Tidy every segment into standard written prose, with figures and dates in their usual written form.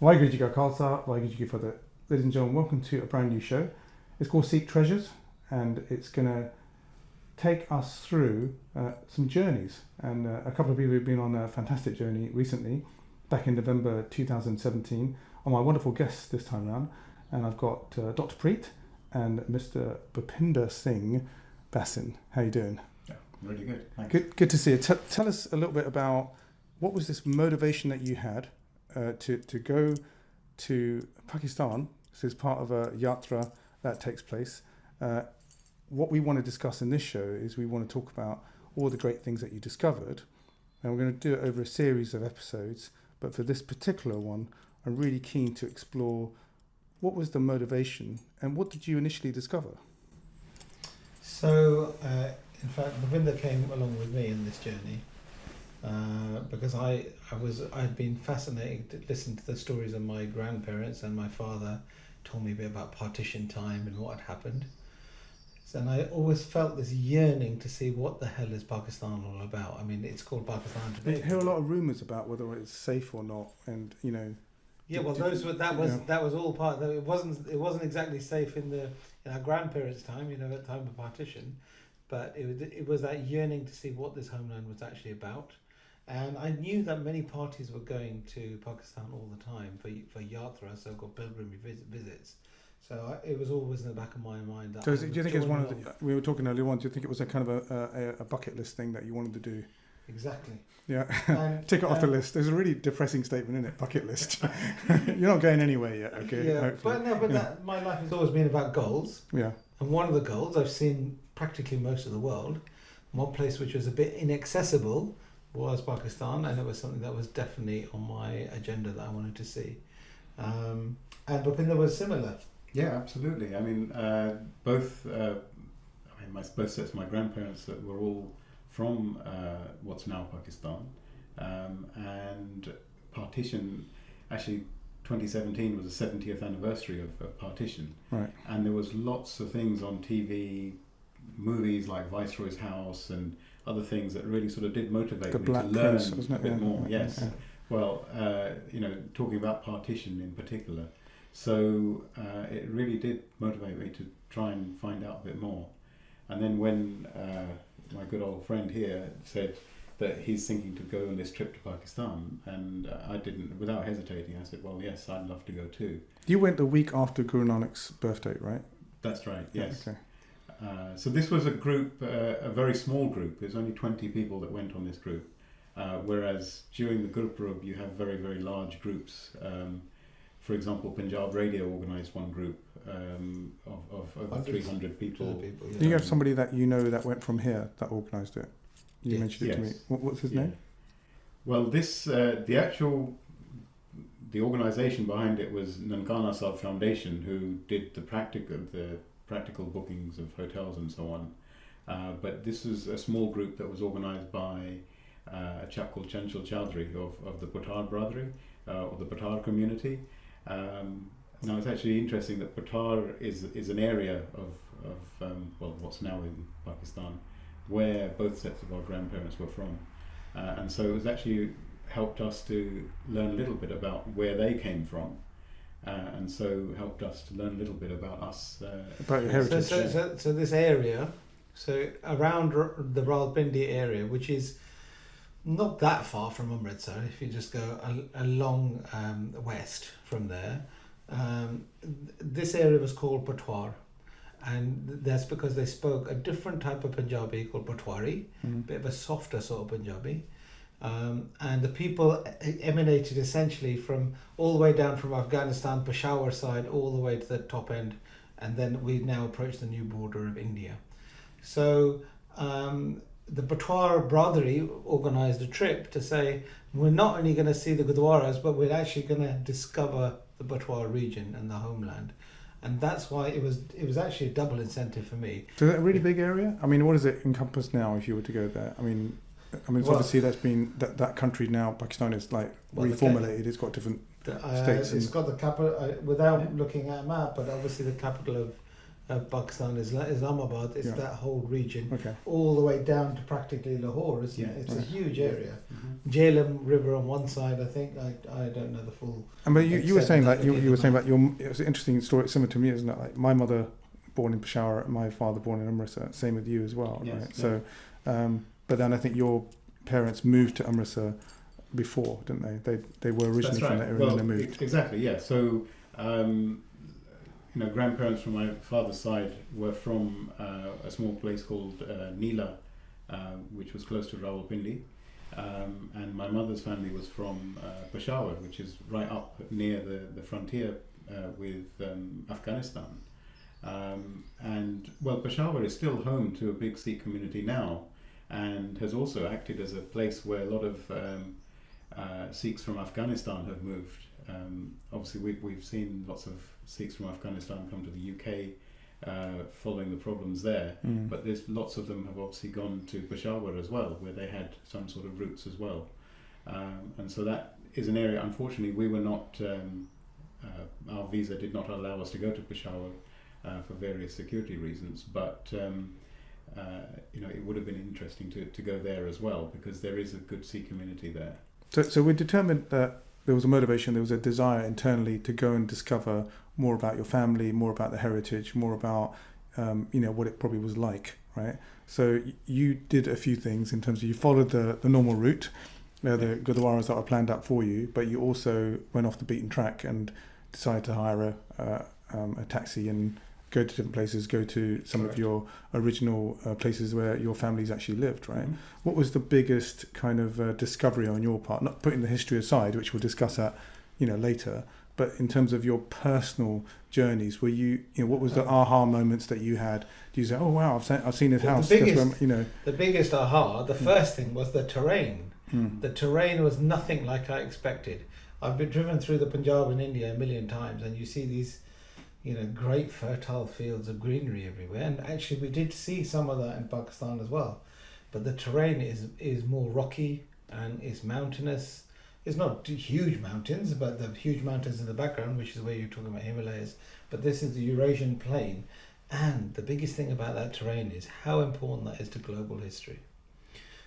Waheguru Ji Ka Khalsa, Waheguru Ji Ki Fateh. Ladies and gentlemen, welcome to a brand new show. It's called Sikh Treasures, and it's going to take us through some journeys. And a couple of people have been on a fantastic journey recently, back in November 2017, on my wonderful guests this time around. And I've got Dr. Preet and Mr. Bhupinder Singh Basin. How you doing? Yeah, really good. Thanks. Good to see you. Tell us a little bit about what was this motivation that you had to go to Pakistan. This is part of a yatra that takes place. What we want to discuss in this show is we want to talk about all the great things that you discovered, and we're going to do it over a series of episodes. But for this particular one, I'm really keen to explore what was the motivation and what did you initially discover? So, in fact, Bhupinder came along with me in this journey because I'd been fascinated to listen to the stories of my grandparents, and my father told me a bit about partition time and what had happened. And I always felt this yearning to see what the hell is Pakistan all about. I mean, it's called Pakistan today. You hear a lot of rumours about whether it's safe or not, and you know. Yeah, well, that was all part. It wasn't exactly safe in our grandparents' time, at the time of partition, but it was that yearning to see what this homeland was actually about. And I knew that many parties were going to Pakistan all the time for yatra, so-called pilgrimage visits. So it was always in the back of my mind. That so do you think it's one of the, we were talking earlier on, do you think it was a kind of a bucket list thing that you wanted to do? Exactly. Yeah. Tick it off the list. There's a really depressing statement in it, bucket list. You're not going anywhere yet, okay? Yeah, hopefully. My life has always been about goals. Yeah. And one of the goals, I've seen practically most of the world. One place which was a bit inaccessible was Pakistan, and it was something that was definitely on my agenda that I wanted to see. And Bhupinder was similar. Yeah, absolutely. I mean, both sets of my grandparents were all from what's now Pakistan, and partition, actually 2017 was the 70th anniversary of partition. Right. And there was lots of things on TV, movies like Viceroy's House and other things that really sort of did motivate me to learn a bit more. Yes. Yeah. Well, talking about partition in particular. So it really did motivate me to try and find out a bit more. And then when my good old friend here said that he's thinking to go on this trip to Pakistan, and I didn't, without hesitating, I said, well, yes, I'd love to go too. You went the week after Guru Nanak's birthday, right? That's right, yes. Okay. So this was a group, a very small group. There's only 20 people that went on this group. Whereas during the Gurupurab, you have very, very large groups. For example, Punjab Radio organised one group of over 300 people. Yeah. Do you have somebody that you know that went from here that organised it? You mentioned it to me. What's his name? Well, this the organisation behind it was Nankana Sahib Foundation, who did the practical bookings of hotels and so on. But this was a small group that was organised by a chap called Chanchal Chowdhury of the Pattar Brotherhood, or the Pattar community. Now it's actually interesting that Pattar is an area of what's now in Pakistan, where both sets of our grandparents were from, and so it was actually helped us to learn a little bit about where they came from, and so helped us to learn a little bit about us. About your heritage. So this area, around the Rawalpindi area, which is not that far from Amritsar, if you just go along west from there, this area was called Patwar, and that's because they spoke a different type of Punjabi called Patwari, a bit of a softer sort of Punjabi, and the people emanated essentially from all the way down from Afghanistan, Peshawar side, all the way to the top end, and then we now approach the new border of India. So the Patwar Brotherhood organised a trip to say, we're not only going to see the Gurdwaras, but we're actually going to discover the Patwar region and the homeland. And that's why it was actually a double incentive for me. So is that a really big area? I mean, what does it encompass now if you were to go there? I mean, obviously that's been, that country now, Pakistan is like reformulated, it's got different states. It's got the capital, without looking at a map, but obviously the capital of Pakistan, Islamabad, it's Yeah. that whole region, Okay. all the way down to practically Lahore, isn't it? It's a Right. huge area. Mhm. Jhelum River on one side, I think. I don't know the full. And but you were Except saying that like you it were saying might- about your. It was an interesting story, similar to me, isn't it? Like my mother born in Peshawar, my father born in Amritsar. Same with you as well, Yes, right? yeah. So, but then I think your parents moved to Amritsar before, didn't they? They were originally That's from right. that area Well, and then they moved. exactly, yeah. So, grandparents from my father's side were from a small place called Neela, which was close to Rawalpindi. And my mother's family was from Peshawar, which is right up near the frontier with Afghanistan. Peshawar is still home to a big Sikh community now, and has also acted as a place where a lot of Sikhs from Afghanistan have moved. Obviously, we've seen lots of Sikhs from Afghanistan come to the UK following the problems there, but there's lots of them have obviously gone to Peshawar as well, where they had some sort of roots as well. And so that is an area, unfortunately, we were not, our visa did not allow us to go to Peshawar for various security reasons, but it would have been interesting to go there as well, because there is a good Sikh community there. So we determined that there was a motivation, there was a desire internally to go and discover more about your family, more about the heritage, more about what it probably was like, right? So you did a few things in terms of you followed the normal route, the gurdwaras that were planned out for you, but you also went off the beaten track and decided to hire a taxi and go to different places, go to some Correct. of your original places where your families actually lived, right? Mhm. What was the biggest kind of discovery on your part? Not putting the history aside, which we'll discuss that, later, but in terms of your personal journeys, were you, what was the aha moments that you had? Do you say, "Oh wow, I've seen this Well, house"? the That's biggest- where, The biggest aha, the first thing was the terrain. Mm. The terrain was nothing like I expected. I've been driven through the Punjab in India a million times, and you see these, great fertile fields of greenery everywhere. And actually, we did see some of that in Pakistan as well. But the terrain is more rocky and is mountainous. It's not huge mountains, but the huge mountains in the background, which is where you're talking about Himalayas. But this is the Eurasian plain. And the biggest thing about that terrain is how important that is to global history.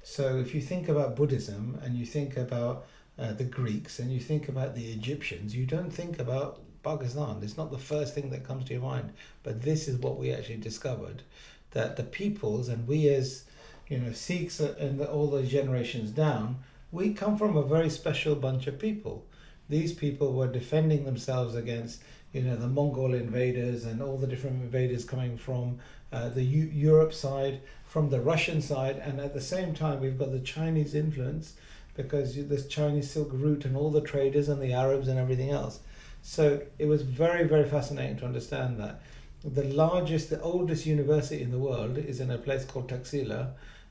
So if you think about Buddhism and you think about the Greeks and you think about the Egyptians, you don't think about Pakistan. It's not the first thing that comes to your mind. But this is what we actually discovered, that the peoples, and we as Sikhs and all those generations down, we come from a very special bunch of people. These people were defending themselves against the Mongol invaders and all the different invaders coming from the Europe side, from the Russian side, and at the same time we've got the Chinese influence, because this Chinese Silk Route and all the traders and the Arabs and everything else. So it was very, very fascinating to understand that the oldest university in the world is in a place called Taxila,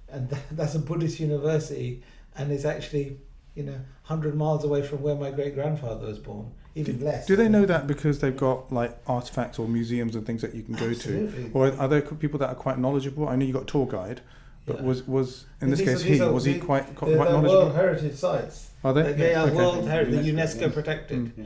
and that's a Buddhist university, and it's actually 100 miles away from where my great grandfather was born, even less. Do they know that because they've got like artifacts or museums and things that you can go Absolutely. to, or are there people that are quite knowledgeable? I know you got a tour guide, but Yeah. was in this These case are- these are- was he these- quite They're knowledgeable? World Heritage Sites. Are they? They are Okay. World Heritage, UNESCO, UNESCO yes. protected. Mm. Yeah.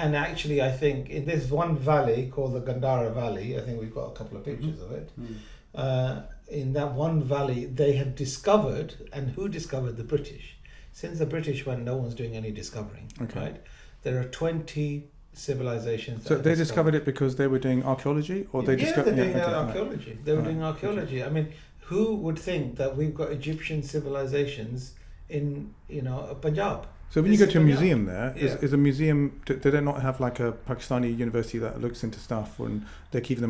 And actually, I think in this one valley called the Gandhara Valley, I think we've got a couple of pictures of it. Mm. In that one valley, they have discovered, and who discovered? The British. Since the British went, no one's doing any discovering, Okay. right? There are 20 civilizations. So that they are discovered it because they were doing archaeology, or they yeah, discovered? they're doing okay, right. archaeology. They were Right, doing archaeology. I mean, who would think that we've got Egyptian civilizations in Punjab? So when you This go to a is Punjab. museum there, Yeah. is a museum, do they not have like a Pakistani university that looks into stuff and they're keeping the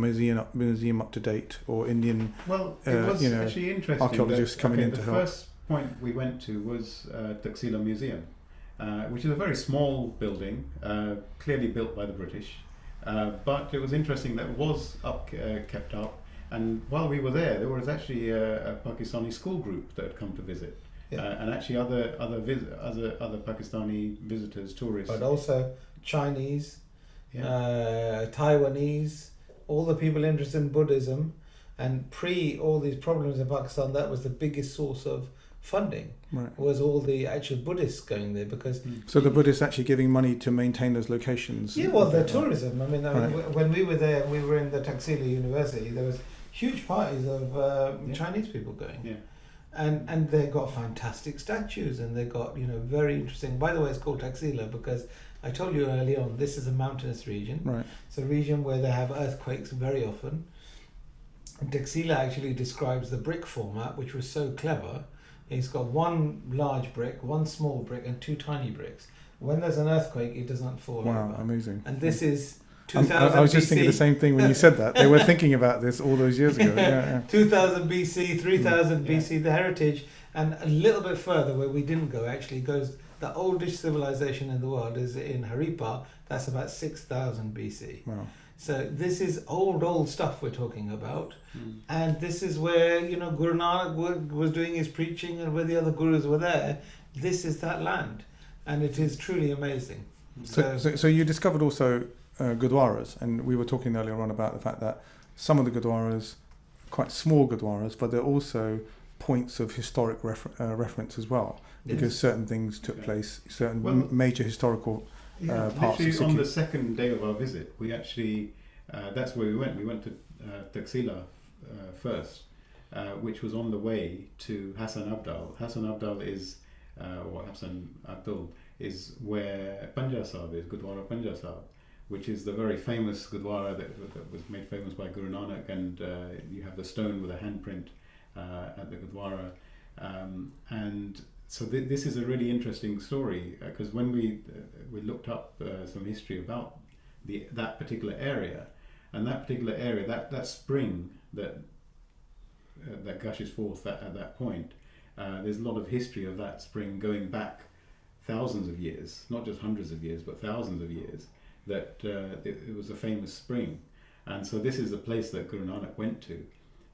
museum up to date, or Indian Well, it was actually interesting. archaeologists coming in to the help. first point we went to was Taxila Museum, which is a very small building, clearly built by the British, but it was interesting that it was kept up. And while we were there was actually a Pakistani school group that had come to visit. Yeah. And actually other Pakistani visitors, tourists. But also Chinese, Yeah. Taiwanese, all the people interested in Buddhism, and pre all these problems in Pakistan, that was the biggest source of funding Right. was all the actual Buddhists going there because So the Buddhists actually giving money to maintain those locations. yeah, well, the Okay, right. tourism. I mean, Right. when we were there, we were in the Taxila University. There was huge parties of Yeah. Chinese people going, Yeah. and they got fantastic statues, and they got very interesting. By the way, it's called Taxila because I told you early on this is a mountainous region. Right. It's a region where they have earthquakes very often. And Taxila actually describes the brick format, which was so clever. It's got one large brick, one small brick, and two tiny bricks. When there's an earthquake, it does not fall Wow, over. amazing. And this is I 2000 was just thinking the BC. same thing when you said that. They were thinking about this all those years ago. Yeah, 2000 BC, 3000 Yeah. BC, the heritage, and a little bit further where we didn't go actually goes. The oldest civilization in the world is in Harappa. That's about 6000 BC. yeah. Wow. So this is old stuff we're talking about, Mm. and this is where Guru Nanak was doing his preaching, and where the other gurus were there. This is that land, and it is truly amazing. So you discovered also gurdwaras, and we were talking earlier on about the fact that some of the gurdwaras, quite small gurdwaras, but they're also points of historic reference as well, because certain things took Okay. place, certain Well, major historical parts Literally of on the Sikkim. second day of our visit, we actually, that's where we went. We went to Taxila first, which was on the way to Hassan Abdal. Hassan Abdal is, or Hassan Abdul, is where Panjah Sahib is, Gurdwara Panjah Sahib, which is the very famous Gurdwara that was made famous by Guru Nanak, and you have the stone with a handprint at the Gurdwara. And so this is a really interesting story, because when we looked up some history about that particular area, and that spring that gushes forth at that point, there's a lot of history of that spring going back thousands of years, not just hundreds of years, but thousands of years, that it was a famous spring. And so this is the place that Guru Nanak went to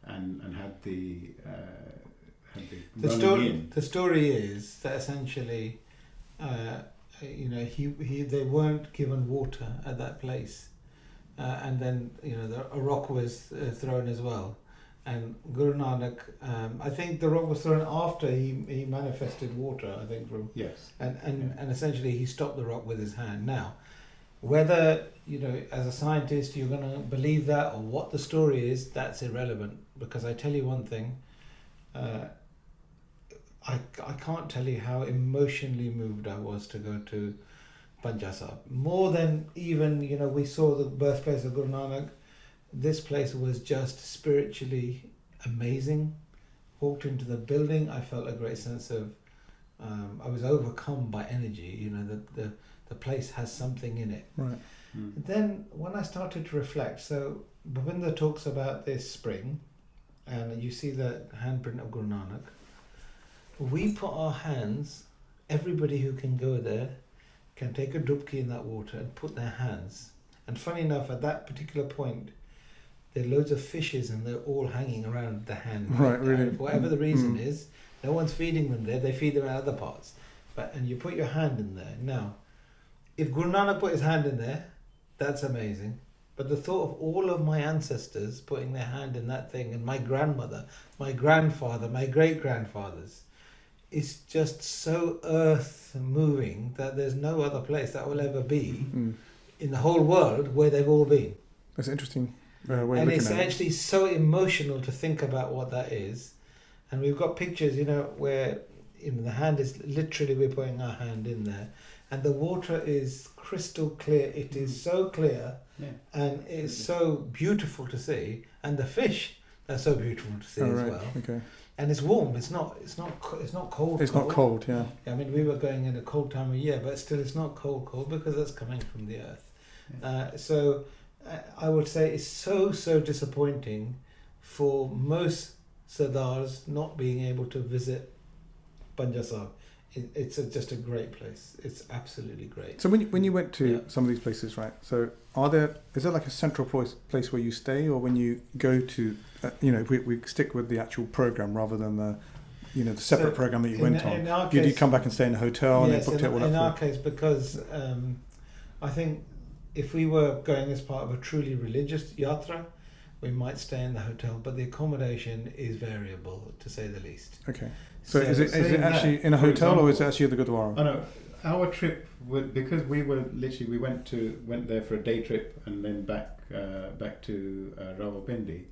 and had the The story is that essentially, they weren't given water at that place, and then a rock was thrown as well, and Guru Nanak, I think the rock was thrown after he manifested water. I think from yes, and essentially he stopped the rock with his hand. Now, whether as a scientist you're going to believe that or what the story is, that's irrelevant, because I tell you one thing. I can't tell you how emotionally moved I was to go to Panjah Sahib. More than even, we saw the birthplace of Guru Nanak. This place was just spiritually amazing. Walked into the building, I felt a great sense of, I was overcome by energy. The place has something in it. Right. Then when I started to reflect, so Bhupinder talks about this spring, and you see the handprint of Guru Nanak. We put our hands, everybody who can go there can take a dubki in that water and put their hands. And funny enough, at that particular point, there are loads of fishes and they're all hanging around the hand. Right, really. And whatever the reason is, no one's feeding them there, they feed them in other parts. And you put your hand in there. Now, if Guru Nanak put his hand in there, that's amazing. But the thought of all of my ancestors putting their hand in that thing, and my grandmother, my grandfather, my great-grandfathers, is just so earth-moving that there's no other place that will ever be in the whole world where they've all been. That's interesting way of And looking it's at it. actually so emotional to think about what that is. And we've got pictures, where the hand is literally, we're putting our hand in there. And the water is crystal clear. It is so clear. yeah. And it's so beautiful to see, and the fish are so beautiful to see Oh, as right. well. Okay. And it's warm. It's not cold. It's not cold. Yeah. I mean, we were going in a cold time of year, but still, it's not cold because it's coming from the earth. So I would say it's so disappointing for most Sardars not being able to visit Panjah Sahib. It's just a great place. It's absolutely great. So when you went to Yeah. some of these places, right? So is there like a central place where you stay, or when you go to, we stick with the actual program rather than the separate program that you went on. In our Did you case, come back and stay in a hotel and yes, they booked it all up in for our you? case, because I think if we were going as part of a truly religious yatra, we might stay in the hotel, but the accommodation is variable, to say the least. Okay. So is it saying actually that, in a for hotel or is it example- actually at the Gurdwara? Oh no, our trip because we went there for a day trip and then back to Rawalpindi.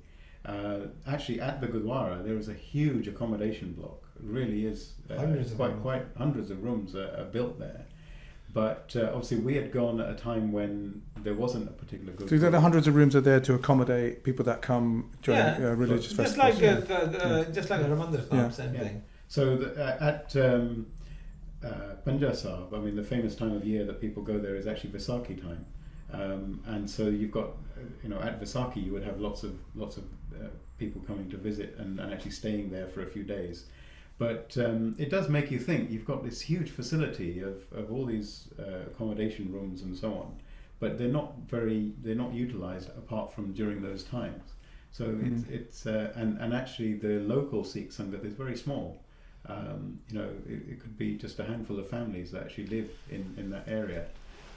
Actually, at the Gurdwara there is a huge accommodation block. It really is Hundreds of rooms. quite hundreds of rooms are built there. But obviously, we had gone at a time when there wasn't a particular good. So the hundreds of rooms are there to accommodate people that come during religious just festivals. like just like a Ramandir Yeah. same Yeah. thing. So at Punja Sahib, I mean, the famous time of year that people go there is actually Vaisakhi time, and so you've got, at Vaisakhi you would have lots of people coming to visit and actually staying there for a few days. But it does make you think. You've got this huge facility of all these accommodation rooms and so on, but they're not utilised apart from during those times. So it's and actually the local Sikh Sangat is very small. It could be just a handful of families that actually live in that area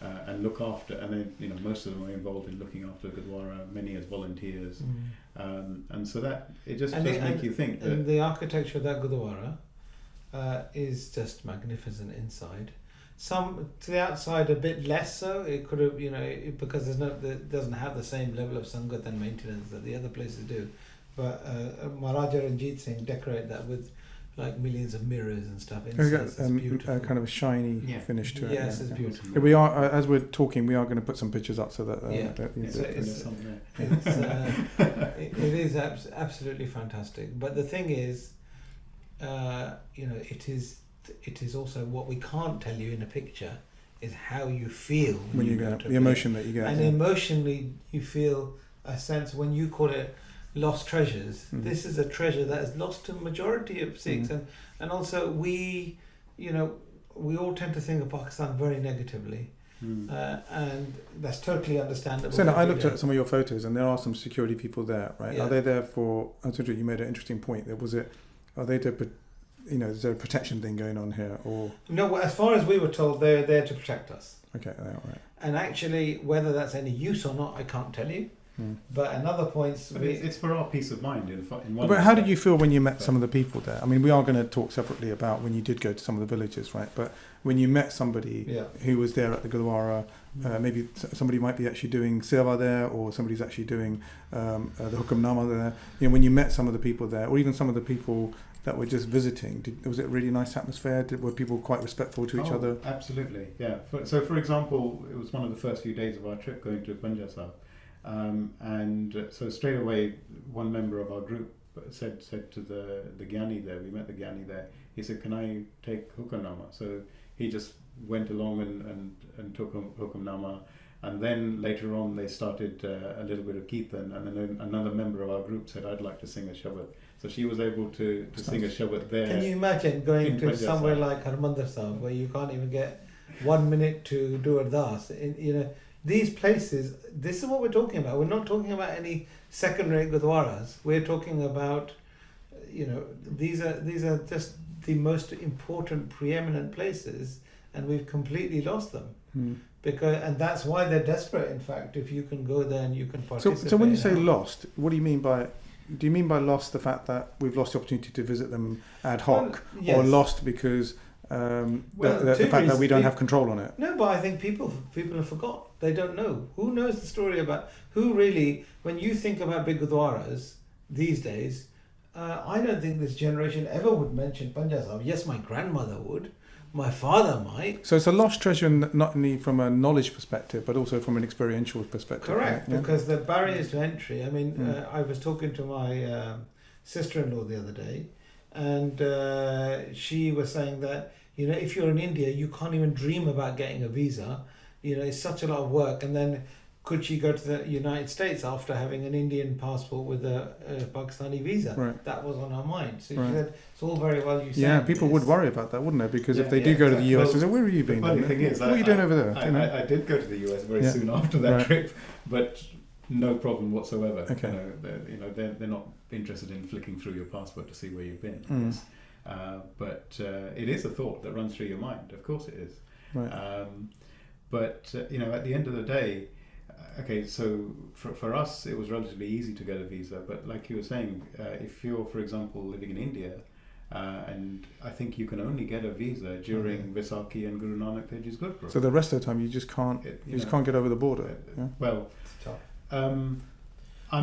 and look after, and then most of them are involved in looking after the Gurdwara, many as volunteers, and so that it just does make you think that. And the architecture of that Gurdwara is just magnificent inside. Some to the outside a bit less so. It could have, because it doesn't have the same level of sangat and maintenance that the other places do. But Maharaja Ranjit Singh decorated that with like millions of mirrors and stuff. It's got It's beautiful. kind of a shiny finish to it. Yes, it's beautiful. Yeah, we are as we're talking. We are going to put some pictures up so that. It is absolutely fantastic. But the thing is, it is also what we can't tell you in a picture is how you feel when you go, the emotion that you get, and emotionally you feel a sense when you call it lost treasures. This is a treasure that is lost to majority of Sikhs, and also we all tend to think of Pakistan very negatively. And that's totally understandable. So I looked at some of your photos, and there are some security people there, right? Yeah. Are they there for? You made an interesting point. Are they to? Is there a protection thing going on here, or no? As far as we were told, they're there to protect us. Okay, all right. And actually, whether that's any use or not, I can't tell you. But another points, it's for our peace of mind. In one but how did you feel when you met some of the people there? I mean, we are going to talk separately about when you did go to some of the villages, right? But when you met somebody who was there at the Gurdwara, maybe somebody might be actually doing seva there, or somebody's actually doing the Hukamnama there. When you met some of the people there, or even some of the people that were just visiting, was it a really nice atmosphere? Were people quite respectful to each other? Absolutely, yeah. So, for example, it was one of the first few days of our trip going to Punja Sahib. So straight away, one member of our group said to the Gyani there, we met the Gyani there, he said, "Can I take Hukamnama?" So he just went along and took Hukamnama, and then later on they started a little bit of Kirtan, and then another member of our group said, "I'd like to sing a Shabad." So she was able to sing a Shabad there. Can you imagine going to Punja somewhere Sahib. like Harmandir Sahib where you can't even get 1 minute to do Ardas? These places, this is what we're talking about. We're not talking about any second-rate Gurdwaras. We're talking about, these are just the most important, preeminent places, and we've completely lost them. And that's why they're desperate. In fact, if you can go there and you can participate. So when you say lost, what do you mean by? Do you mean by lost the fact that we've lost the opportunity to visit them ad hoc, or lost because the fact that we don't have control on it? No, but I think people have forgot. They don't know. Who knows the story about who really? When you think about big Gurdwaras these days, I don't think this generation ever would mention Punja Sahib. Yes, my grandmother would. My father might. So it's a lost treasure, not only from a knowledge perspective, but also from an experiential perspective. Correct, right? because the barriers to entry. I mean, I was talking to my sister-in-law the other day, and she was saying that if you're in India, you can't even dream about getting a visa. It's such a lot of work, and then could she go to the United States after having an Indian passport with a Pakistani visa? Right. That was on her mind. So she said, it's all very well you say. Yeah, people would worry about that, wouldn't they? Because if they do go to the US, they say, where have you been? The funny thing is, what are you doing over there? I did go to the US very soon after that trip, but no problem whatsoever. Okay. They're not interested in flicking through your passport to see where you've been. But it is a thought that runs through your mind. Of course it is. Right. But at the end of the day, Okay, so for us, it was relatively easy to get a visa. But like you were saying, if you're, for example, living in India, and I think you can only get a visa during Vaisakhi and Guru Nanak Dev Ji's Gurpurab. So the rest of the time you just can't can't get over the border. Yeah? Well, Tough. I'm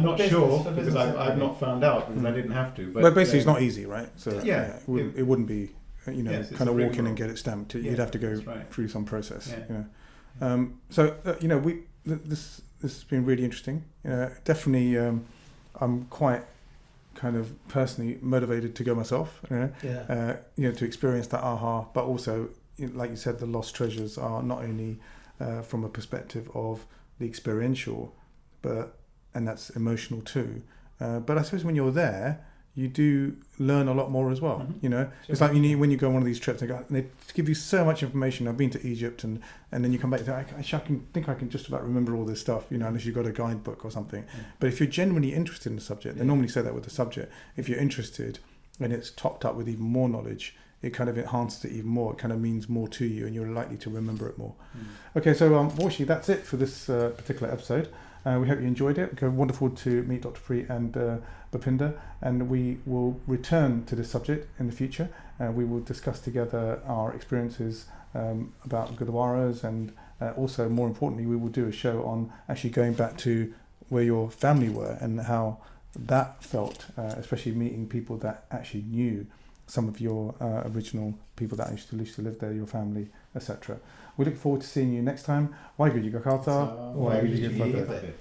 For not business- sure for because business, I've not found out because I didn't have to. But basically, it's not easy, right? So Yeah. it wouldn't be Yes, it's kind a of walk in rigmarole. and get it stamped. You'd Yeah, have to go that's right. through some process. Yeah. So this has been really interesting. Definitely, I'm quite kind of personally motivated to go myself. Yeah. To experience that aha, but also, like you said, the lost treasures are not only from a perspective of the experiential, and that's emotional too. But I suppose when you're there, you do learn a lot more as well. Mhm. It's like when you go on one of these trips, they give you so much information. I've been to Egypt, and then you come back to I can just about remember all this stuff, unless you've got a guidebook or something. But if you're genuinely interested in the subject, they normally say that with the subject. If you're interested and it's topped up with even more knowledge, it kind of enhances it even more. It kind of means more to you, and you're likely to remember it more. Okay, so unfortunately, that's it for this particular episode. We hope you enjoyed it. Okay, wonderful to meet Dr. Pri and Bhupinder, and we will return to this subject in the future. We will discuss together our experiences about Gurdwaras, and also, more importantly, we will do a show on actually going back to where your family were and how that felt, especially meeting people that actually knew some of your original people that used to live there, your family, etc. We look forward to seeing you next time. Waheguru Ji Ka Khalsa, Waheguru Ji Ki Fateh.